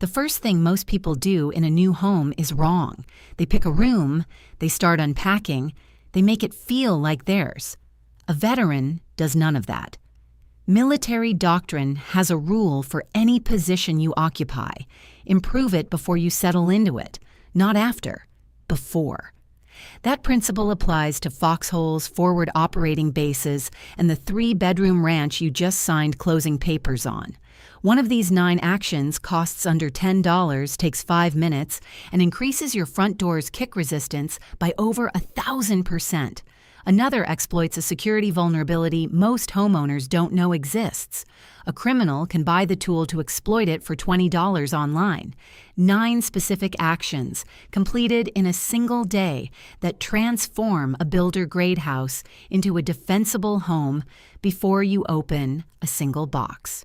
The first thing most people do in a new home is wrong. They pick a room, they start unpacking, they make it feel like theirs. A veteran does none of that. Military doctrine has a rule for any position you occupy. Improve it before you settle into it, not after, before. That principle applies to foxholes, forward operating bases, and the 3-bedroom ranch you just signed closing papers on. One of these 9 actions costs under $10, takes 5 minutes, and increases your front door's kick resistance by over 1,000%. Another exploits a security vulnerability most homeowners don't know exists. A criminal can buy the tool to exploit it for $20 online. 9 specific actions, completed in a single day, that transform a builder-grade house into a defensible home before you open a single box.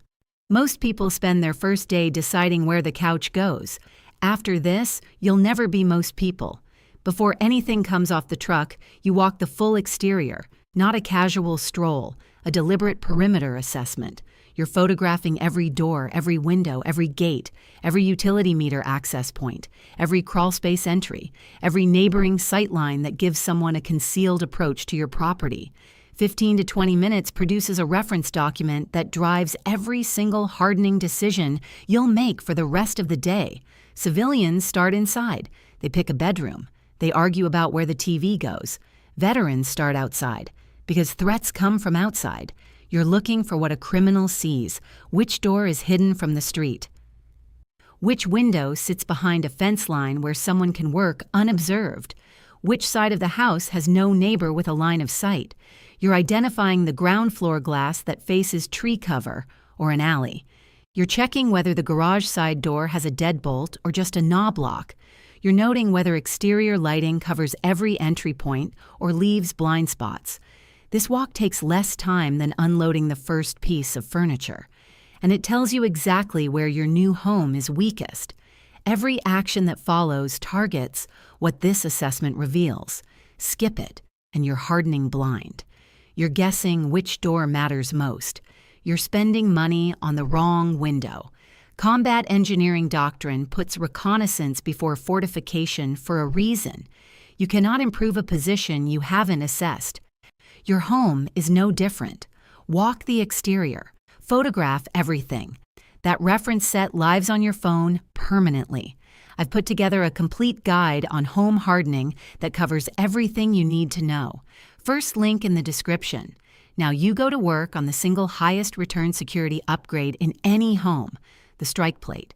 Most people spend their first day deciding where the couch goes. After this, you'll never be most people. Before anything comes off the truck, you walk the full exterior, not a casual stroll, a deliberate perimeter assessment. You're photographing every door, every window, every gate, every utility meter access point, every crawlspace entry, every neighboring sightline that gives someone a concealed approach to your property. 15 to 20 minutes produces a reference document that drives every single hardening decision you'll make for the rest of the day. Civilians start inside. They pick a bedroom. They argue about where the TV goes. Veterans start outside, because threats come from outside. You're looking for what a criminal sees. Which door is hidden from the street? Which window sits behind a fence line where someone can work unobserved? Which side of the house has no neighbor with a line of sight? You're identifying the ground floor glass that faces tree cover or an alley. You're checking whether the garage side door has a deadbolt or just a knob lock. You're noting whether exterior lighting covers every entry point or leaves blind spots. This walk takes less time than unloading the first piece of furniture, and it tells you exactly where your new home is weakest. Every action that follows targets what this assessment reveals. Skip it, and you're hardening blind. You're guessing which door matters most. You're spending money on the wrong window. Combat engineering doctrine puts reconnaissance before fortification for a reason. You cannot improve a position you haven't assessed. Your home is no different. Walk the exterior. Photograph everything. That reference set lives on your phone permanently. I've put together a complete guide on home hardening that covers everything you need to know. First link in the description. Now you go to work on the single highest return security upgrade in any home, the strike plate.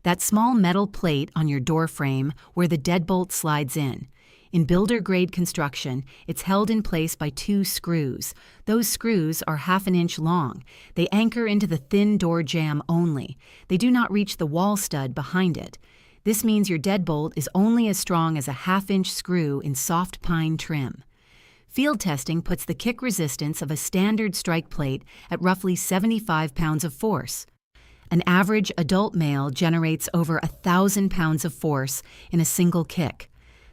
That small metal plate on your door frame where the deadbolt slides in. In builder-grade construction, it's held in place by 2 screws. Those screws are 1/2 inch long. They anchor into the thin door jamb only. They do not reach the wall stud behind it. This means your deadbolt is only as strong as a 1/2 inch screw in soft pine trim. Field testing puts the kick resistance of a standard strike plate at roughly 75 pounds of force. An average adult male generates over 1,000 pounds of force in a single kick.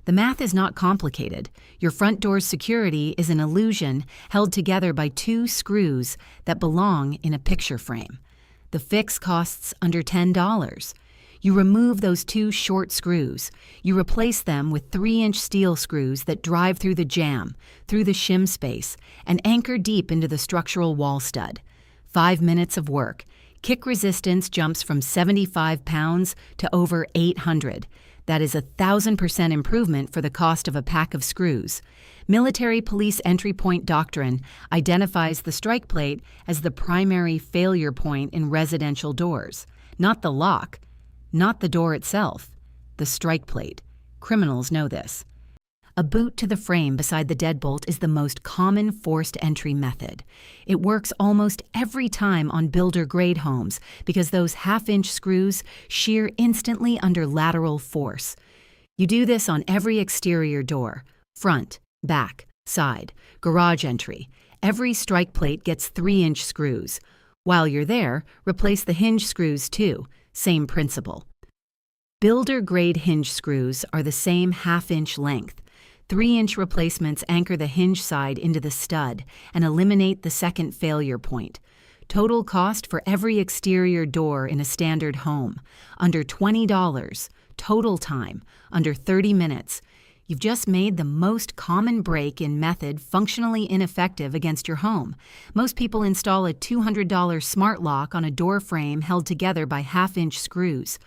The math is not complicated. Your front door's security is an illusion held together by 2 screws that belong in a picture frame. The fix costs under $10. You remove those 2 short screws. You replace them with 3-inch steel screws that drive through the jamb, through the shim space, and anchor deep into the structural wall stud. 5 minutes of work. Kick resistance jumps from 75 pounds to over 800. That is 1,000% improvement for the cost of a pack of screws. Military police entry point doctrine identifies the strike plate as the primary failure point in residential doors. Not the lock, not the door itself, the strike plate. Criminals know this. A boot to the frame beside the deadbolt is the most common forced entry method. It works almost every time on builder-grade homes because those 1/2 inch screws shear instantly under lateral force. You do this on every exterior door, front, back, side, garage entry. Every strike plate gets 3-inch screws. While you're there, replace the hinge screws too. Same principle. Builder-grade hinge screws are the same 1/2 inch length. 3-inch replacements anchor the hinge side into the stud and eliminate the second failure point. Total cost for every exterior door in a standard home, under $20. Total time, under 30 minutes. You've just made the most common break-in method functionally ineffective against your home. Most people install a $200 smart lock on a door frame held together by half-inch screws.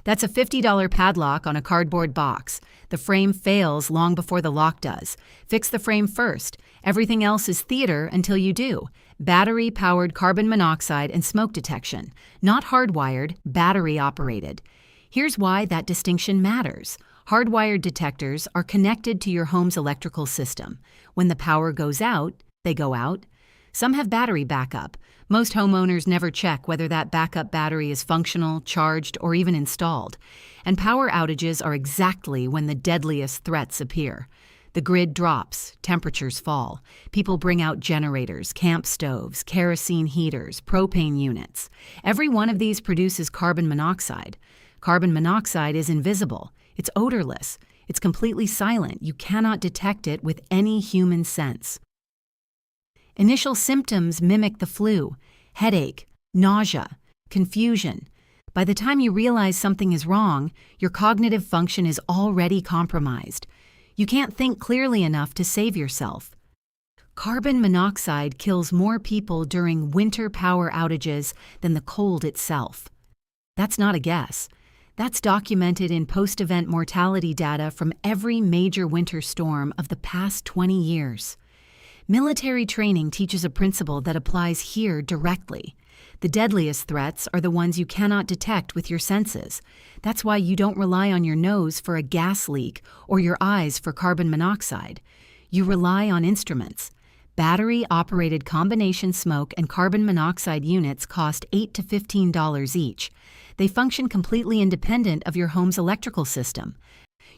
That's a $50 padlock on a cardboard box. The frame fails long before the lock does. Fix the frame first. Everything else is theater until you do. Battery-powered carbon monoxide and smoke detection. Not hardwired, battery-operated. Here's why that distinction matters. Hardwired detectors are connected to your home's electrical system. When the power goes out, they go out. Some have battery backup. Most homeowners never check whether that backup battery is functional, charged, or even installed. And power outages are exactly when the deadliest threats appear. The grid drops, temperatures fall. People bring out generators, camp stoves, kerosene heaters, propane units. Every one of these produces carbon monoxide. Carbon monoxide is invisible. It's odorless. It's completely silent. You cannot detect it with any human sense. Initial symptoms mimic the flu: headache, nausea, confusion. By the time you realize something is wrong, your cognitive function is already compromised. You can't think clearly enough to save yourself. Carbon monoxide kills more people during winter power outages than the cold itself. That's not a guess. That's documented in post-event mortality data from every major winter storm of the past 20 years. Military training teaches a principle that applies here directly. The deadliest threats are the ones you cannot detect with your senses. That's why you don't rely on your nose for a gas leak or your eyes for carbon monoxide. You rely on instruments. Battery-operated combination smoke and carbon monoxide units cost $8 to $15 each. They function completely independent of your home's electrical system.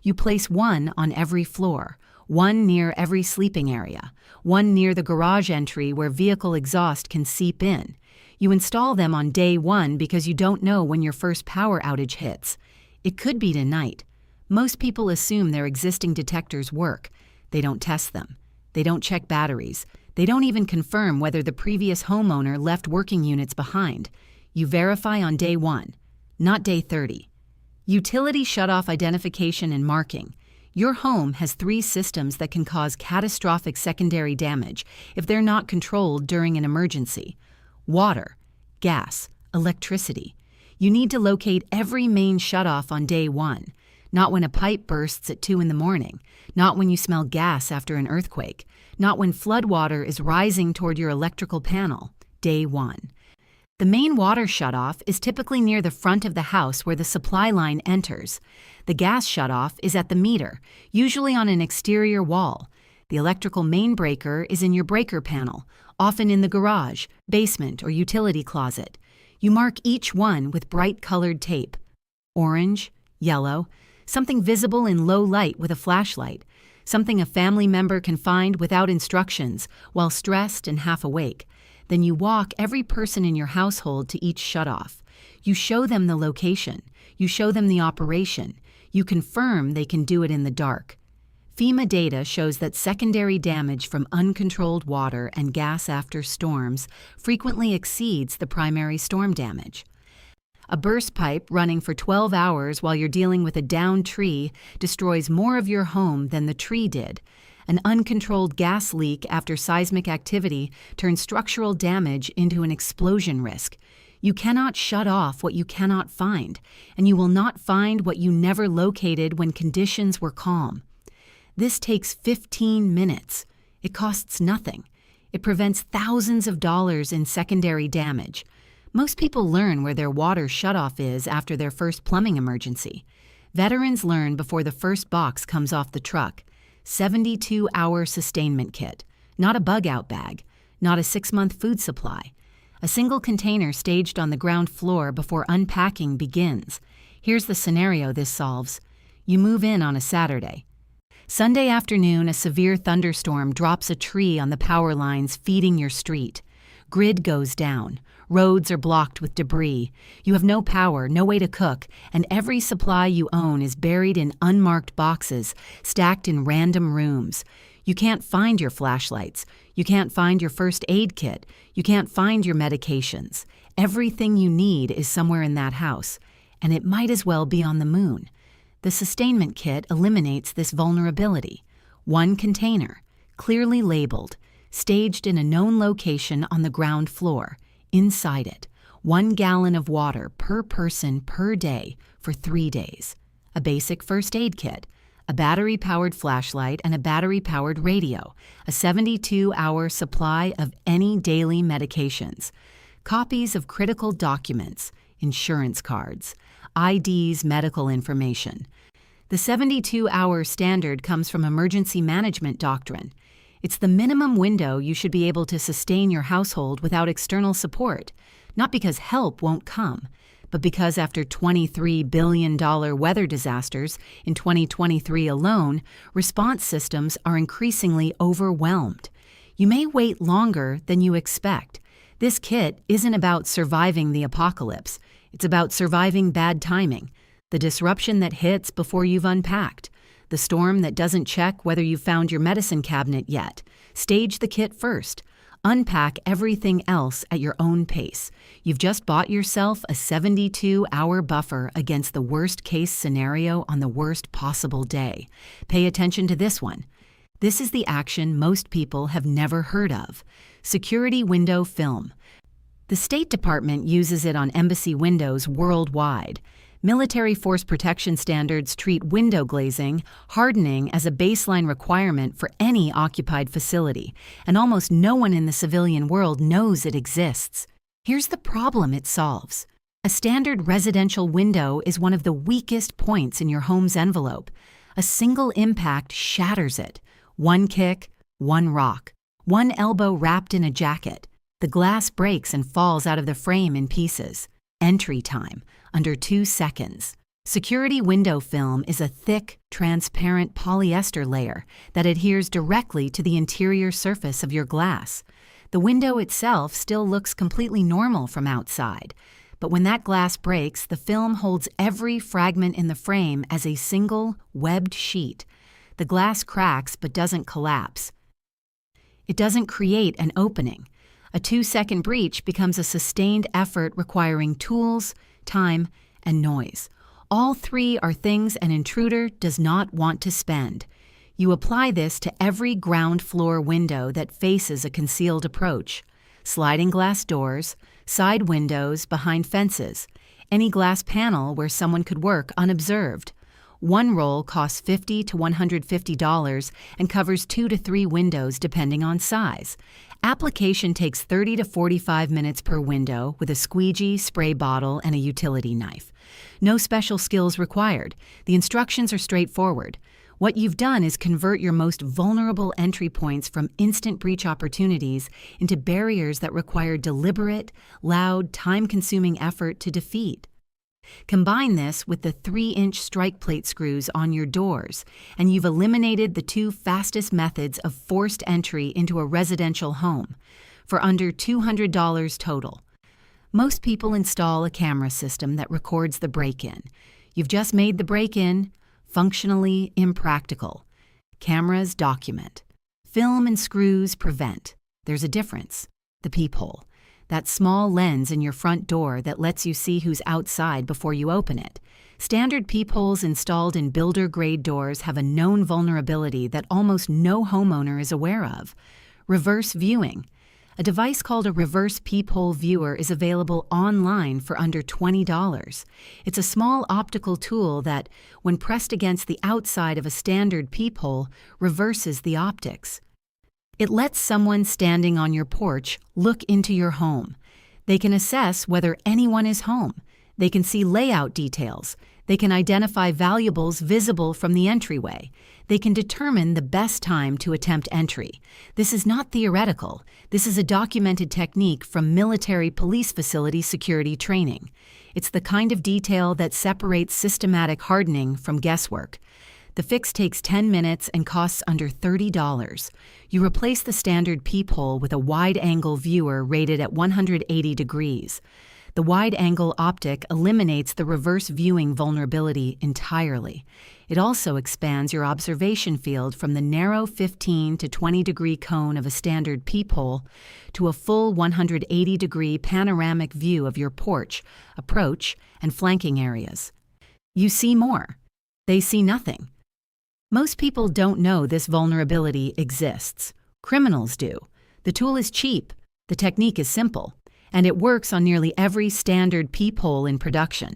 You place one on every floor, one near every sleeping area, one near the garage entry where vehicle exhaust can seep in. You install them on day one because you don't know when your first power outage hits. It could be tonight. Most people assume their existing detectors work. They don't test them. They don't check batteries. They don't even confirm whether the previous homeowner left working units behind. You verify on day one, not day 30. Utility shutoff identification and marking. Your home has 3 systems that can cause catastrophic secondary damage if they're not controlled during an emergency. Water, gas, electricity. You need to locate every main shutoff on day 1, not when a pipe bursts at 2 in the morning, not when you smell gas after an earthquake, not when floodwater is rising toward your electrical panel. Day 1. The main water shutoff is typically near the front of the house where the supply line enters. The gas shutoff is at the meter, usually on an exterior wall. The electrical main breaker is in your breaker panel, often in the garage, basement, or utility closet. You mark each one with bright-colored tape. Orange, yellow, something visible in low light with a flashlight, something a family member can find without instructions while stressed and half awake. Then you walk every person in your household to each shutoff. You show them the location. You show them the operation. You confirm they can do it in the dark. FEMA data shows that secondary damage from uncontrolled water and gas after storms frequently exceeds the primary storm damage. A burst pipe running for 12 hours while you're dealing with a downed tree destroys more of your home than the tree did. An uncontrolled gas leak after seismic activity turns structural damage into an explosion risk. You cannot shut off what you cannot find, and you will not find what you never located when conditions were calm. This takes 15 minutes. It costs nothing. It prevents thousands of dollars in secondary damage. Most people learn where their water shutoff is after their first plumbing emergency. Veterans learn before the first box comes off the truck. 72-hour sustainment kit, not a bug-out bag, not a 6-month food supply. A single container staged on the ground floor before unpacking begins. Here's the scenario this solves. You move in on a Saturday. Sunday afternoon, a severe thunderstorm drops a tree on the power lines feeding your street. Grid goes down. Roads are blocked with debris. You have no power, no way to cook, and every supply you own is buried in unmarked boxes, stacked in random rooms. You can't find your flashlights. You can't find your first aid kit. You can't find your medications. Everything you need is somewhere in that house, and it might as well be on the moon. The sustainment kit eliminates this vulnerability. One container, clearly labeled, staged in a known location on the ground floor. Inside it, 1 gallon of water per person per day for 3 days. A basic first aid kit, a battery-powered flashlight and a battery-powered radio, a 72-hour supply of any daily medications, copies of critical documents, insurance cards, IDs, medical information. The 72-hour standard comes from emergency management doctrine. It's the minimum window you should be able to sustain your household without external support, not because help won't come, but because after $23 billion weather disasters in 2023 alone, response systems are increasingly overwhelmed. You may wait longer than you expect. This kit isn't about surviving the apocalypse. It's about surviving bad timing, the disruption that hits before you've unpacked, the storm that doesn't check whether you've found your medicine cabinet yet. Stage the kit first. Unpack everything else at your own pace. You've just bought yourself a 72-hour buffer against the worst-case scenario on the worst possible day. Pay attention to this one. This is the action most people have never heard of. Security window film. The State Department uses it on embassy windows worldwide. Military force protection standards treat window glazing, hardening as a baseline requirement for any occupied facility, and almost no one in the civilian world knows it exists. Here's the problem it solves. A standard residential window is one of the weakest points in your home's envelope. A single impact shatters it. One kick, one rock, one elbow wrapped in a jacket. The glass breaks and falls out of the frame in pieces. Entry time, under 2 seconds. Security window film is a thick, transparent polyester layer that adheres directly to the interior surface of your glass. The window itself still looks completely normal from outside, but when that glass breaks, the film holds every fragment in the frame as a single, webbed sheet. The glass cracks but doesn't collapse. It doesn't create an opening. A 2-second breach becomes a sustained effort requiring tools, time, and noise. All three are things an intruder does not want to spend. You apply this to every ground floor window that faces a concealed approach. Sliding glass doors, side windows behind fences, any glass panel where someone could work unobserved. One roll costs $50 to $150 and covers 2 to 3 windows depending on size. Application takes 30 to 45 minutes per window with a squeegee, spray bottle, and a utility knife. No special skills required. The instructions are straightforward. What you've done is convert your most vulnerable entry points from instant breach opportunities into barriers that require deliberate, loud, time-consuming effort to defeat. Combine this with the 3-inch strike plate screws on your doors, and you've eliminated the 2 fastest methods of forced entry into a residential home, for under $200 total. Most people install a camera system that records the break-in. You've just made the break-in functionally impractical. Cameras document. Film and screws prevent. There's a difference. The peephole. That small lens in your front door that lets you see who's outside before you open it. Standard peepholes installed in builder-grade doors have a known vulnerability that almost no homeowner is aware of. Reverse viewing. A device called a reverse peephole viewer is available online for under $20. It's a small optical tool that, when pressed against the outside of a standard peephole, reverses the optics. It lets someone standing on your porch look into your home. They can assess whether anyone is home. They can see layout details. They can identify valuables visible from the entryway. They can determine the best time to attempt entry. This is not theoretical. This is a documented technique from military police facility security training. It's the kind of detail that separates systematic hardening from guesswork. The fix takes 10 minutes and costs under $30. You replace the standard peephole with a wide-angle viewer rated at 180 degrees. The wide-angle optic eliminates the reverse viewing vulnerability entirely. It also expands your observation field from the narrow 15 to 20-degree cone of a standard peephole to a full 180-degree panoramic view of your porch, approach, and flanking areas. You see more. They see nothing. Most people don't know this vulnerability exists. Criminals do. The tool is cheap, the technique is simple, and it works on nearly every standard peephole in production.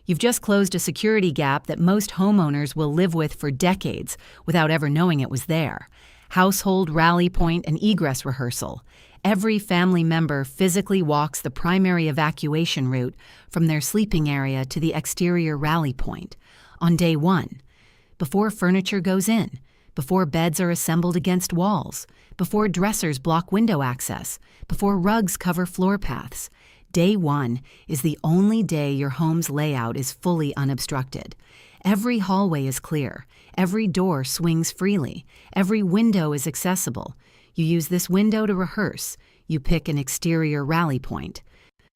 You've just closed a security gap that most homeowners will live with for decades without ever knowing it was there. Household rally point and egress rehearsal. Every family member physically walks the primary evacuation route from their sleeping area to the exterior rally point on day one, before furniture goes in, before beds are assembled against walls, before dressers block window access, before rugs cover floor paths. Day one is the only day your home's layout is fully unobstructed. Every hallway is clear. Every door swings freely. Every window is accessible. You use this window to rehearse. You pick an exterior rally point.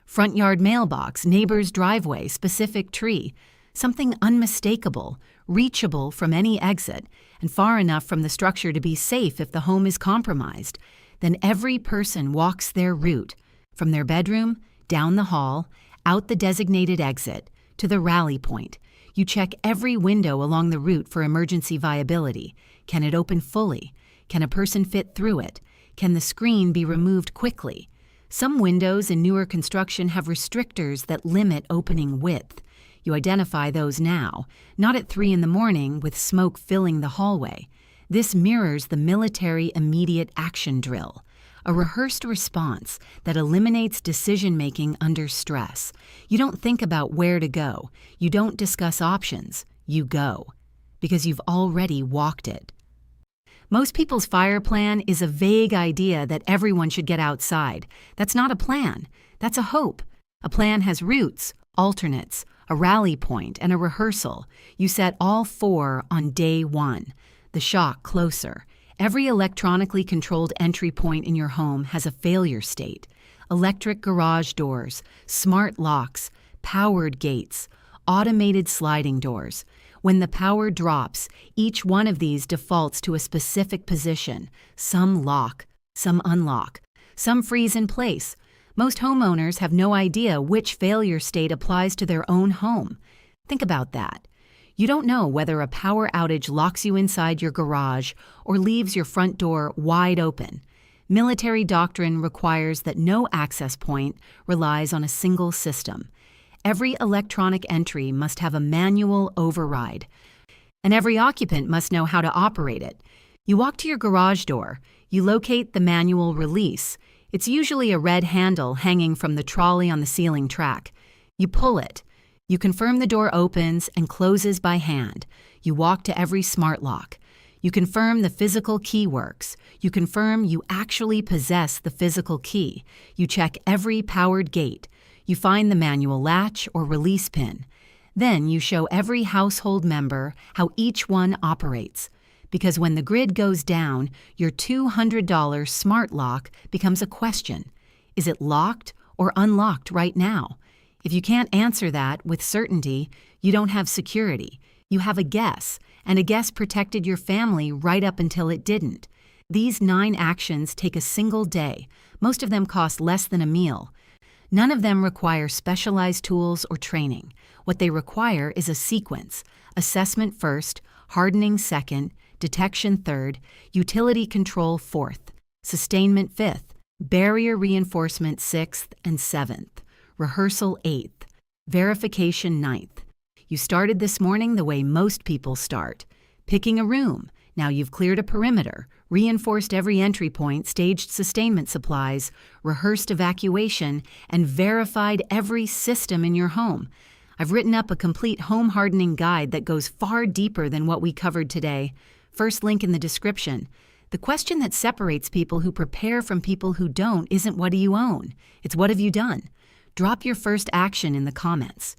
Front yard mailbox, neighbor's driveway, specific tree. Something unmistakable, reachable from any exit, and far enough from the structure to be safe if the home is compromised. Then every person walks their route, from their bedroom, down the hall, out the designated exit, to the rally point. You check every window along the route for emergency viability. Can it open fully? Can a person fit through it? Can the screen be removed quickly? Some windows in newer construction have restrictors that limit opening width. You identify those now, not at 3 a.m. with smoke filling the hallway. This mirrors the military immediate action drill, a rehearsed response that eliminates decision-making under stress. You don't think about where to go. You don't discuss options. You go, because you've already walked it. Most people's fire plan is a vague idea that everyone should get outside. That's not a plan. That's a hope. A plan has routes, alternates, a rally point, and a rehearsal. You set all 4 on day one. The shock closer. Every electronically controlled entry point in your home has a failure state. Electric garage doors, smart locks, powered gates, automated sliding doors. When the power drops, each one of these defaults to a specific position. Some lock, some unlock, some freeze in place. Most homeowners have no idea which failure state applies to their own home. Think about that. You don't know whether a power outage locks you inside your garage or leaves your front door wide open. Military doctrine requires that no access point relies on a single system. Every electronic entry must have a manual override, and every occupant must know how to operate it. You walk to your garage door. You locate the manual release. It's usually a red handle hanging from the trolley on the ceiling track. You pull it. You confirm the door opens and closes by hand. You walk to every smart lock. You confirm the physical key works. You confirm you actually possess the physical key. You check every powered gate. You find the manual latch or release pin. Then you show every household member how each one operates. Because when the grid goes down, your $200 smart lock becomes a question. Is it locked or unlocked right now? If you can't answer that with certainty, you don't have security. You have a guess, and a guess protected your family right up until it didn't. These 9 actions take a single day. Most of them cost less than a meal. None of them require specialized tools or training. What they require is a sequence: assessment first, hardening second, detection third, utility control fourth, sustainment fifth, barrier reinforcement sixth and seventh, rehearsal eighth, verification ninth. You started this morning the way most people start, picking a room. Now you've cleared a perimeter, reinforced every entry point, staged sustainment supplies, rehearsed evacuation, and verified every system in your home. I've written up a complete home hardening guide that goes far deeper than what we covered today. First link in the description. The question that separates people who prepare from people who don't isn't what do you own, it's what have you done. Drop your first action in the comments.